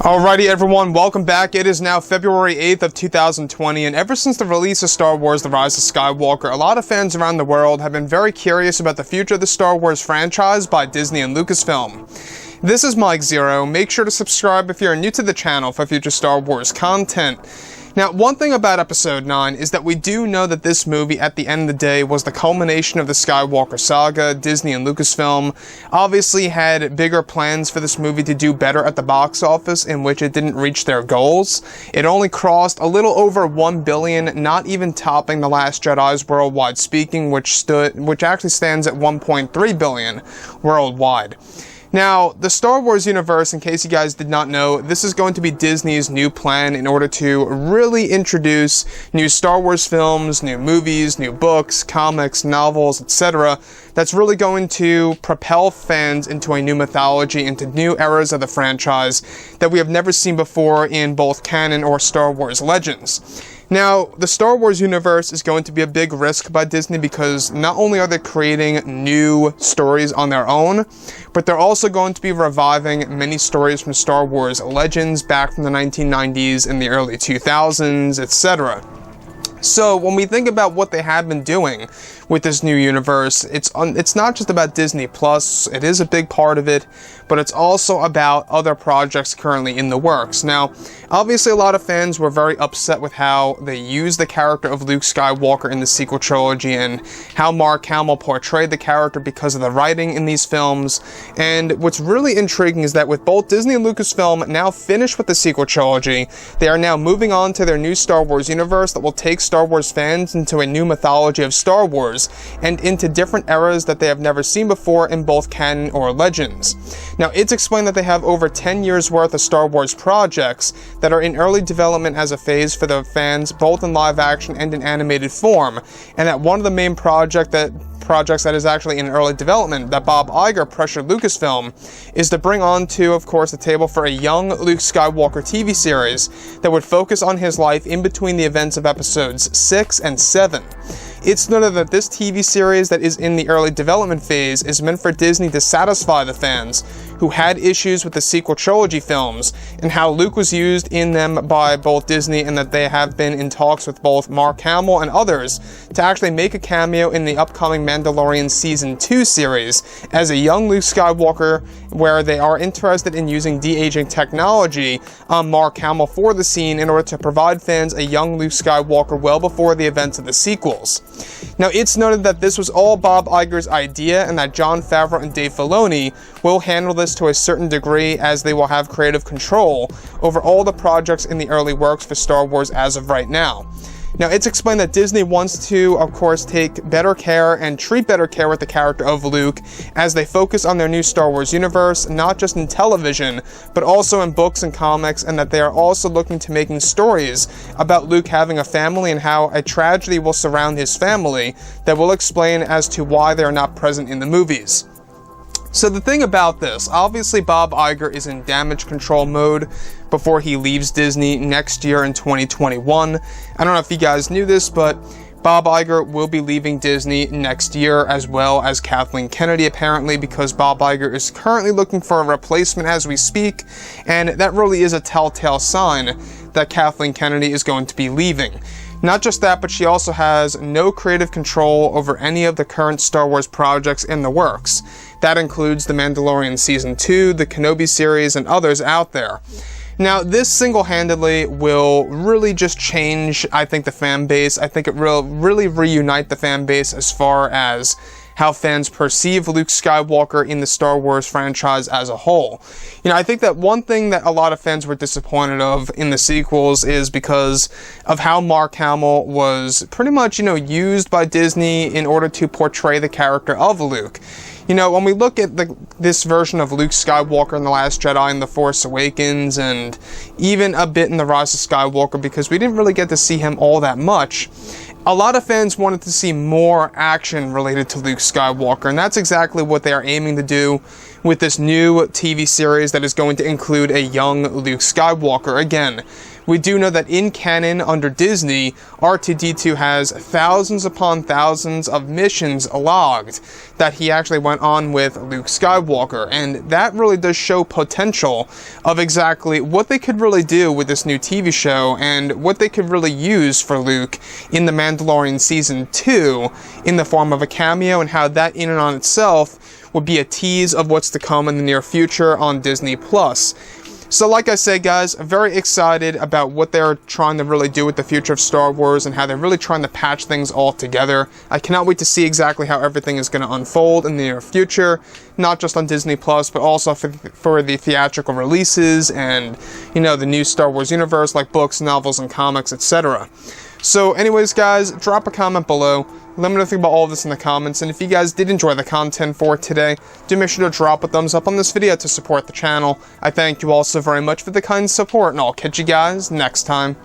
Alrighty everyone, welcome back. It is now February 8th of 2020, and ever since the release of Star Wars The Rise of Skywalker, a lot of fans around the world have been very curious about the future of the Star Wars franchise by Disney and Lucasfilm. This is Mike Zero. Make sure to subscribe if you're new to the channel for future Star Wars content. Now, one thing about Episode 9 is that we do know that this movie, at the end of the day, was the culmination of the Skywalker saga. Disney and Lucasfilm obviously had bigger plans for this movie to do better at the box office, in which it didn't reach their goals. It only crossed a little over $1 billion, not even topping The Last Jedi's worldwide speaking, which actually stands at $1.3 billion worldwide. Now, the Star Wars universe, in case you guys did not know, this is going to be Disney's new plan in order to really introduce new Star Wars films, new movies, new books, comics, novels, etc. That's really going to propel fans into a new mythology, into new eras of the franchise that we have never seen before in both canon or Star Wars Legends. Now, the Star Wars universe is going to be a big risk by Disney because not only are they creating new stories on their own, but they're also going to be reviving many stories from Star Wars Legends back from the 1990s and the early 2000s, etc. So, when we think about what they have been doing with this new universe, it's not just about Disney Plus. It is a big part of it, but it's also about other projects currently in the works. Now, obviously a lot of fans were very upset with how they used the character of Luke Skywalker in the sequel trilogy and how Mark Hamill portrayed the character because of the writing in these films. And what's really intriguing is that with both Disney and Lucasfilm now finished with the sequel trilogy, they are now moving on to their new Star Wars universe that will take Star Wars fans into a new mythology of Star Wars and into different eras that they have never seen before in both canon or Legends. Now, it's explained that they have over 10 years worth of Star Wars projects that are in early development as a phase for the fans, both in live action and in animated form, and that one of the main projects that is actually in early development, that Bob Iger pressured Lucasfilm, is to bring onto, of course, the table for a young Luke Skywalker TV series that would focus on his life in between the events of episodes 6 and 7. It's noted that this TV series that is in the early development phase is meant for Disney to satisfy the fans who had issues with the sequel trilogy films and how Luke was used in them by both Disney, and that they have been in talks with both Mark Hamill and others to actually make a cameo in the upcoming Mandalorian Season 2 series as a young Luke Skywalker, where they are interested in using de-aging technology on Mark Hamill for the scene in order to provide fans a young Luke Skywalker well before the events of the sequels. Now, it's noted that this was all Bob Iger's idea and that Jon Favreau and Dave Filoni will handle this to a certain degree, as they will have creative control over all the projects in the early works for Star Wars as of right now. Now, it's explained that Disney wants to, of course, take better care and treat better care with the character of Luke as they focus on their new Star Wars universe, not just in television, but also in books and comics, and that they are also looking to making stories about Luke having a family and how a tragedy will surround his family that will explain as to why they are not present in the movies. So the thing about this, obviously Bob Iger is in damage control mode before he leaves Disney next year in 2021. I don't know if you guys knew this, but Bob Iger will be leaving Disney next year, as well as Kathleen Kennedy, apparently, because Bob Iger is currently looking for a replacement as we speak, and that really is a telltale sign that Kathleen Kennedy is going to be leaving. Not just that, but she also has no creative control over any of the current Star Wars projects in the works. That includes The Mandalorian Season 2, the Kenobi series, and others out there. Now, this single-handedly will really just change, I think, the fan base. I think it will really reunite the fan base as far as how fans perceive Luke Skywalker in the Star Wars franchise as a whole. I think that one thing that a lot of fans were disappointed of in the sequels is because of how Mark Hamill was pretty much, used by Disney in order to portray the character of Luke. When we look at this version of Luke Skywalker in The Last Jedi and The Force Awakens, and even a bit in The Rise of Skywalker, because we didn't really get to see him all that much, a lot of fans wanted to see more action related to Luke Skywalker, and that's exactly what they are aiming to do with this new TV series that is going to include a young Luke Skywalker. Again, We do know that in canon under Disney, R2-D2 has thousands upon thousands of missions logged that he actually went on with Luke Skywalker, and that really does show potential of exactly what they could really do with this new TV show and what they could really use for Luke in The Mandalorian Season 2 in the form of a cameo, and how that in and on itself would be a tease of what's to come in the near future on Disney+. So like I said, guys, I'm very excited about what they're trying to really do with the future of Star Wars and how they're really trying to patch things all together. I cannot wait to see exactly how everything is going to unfold in the near future, not just on Disney+, but also for the theatrical releases and, you know, the new Star Wars universe, like books, novels, and comics, etc. So anyways, guys, drop a comment below. Let me know what you think about all of this in the comments, and if you guys did enjoy the content for today, do make sure to drop a thumbs up on this video to support the channel. I thank you all so very much for the kind support, and I'll catch you guys next time.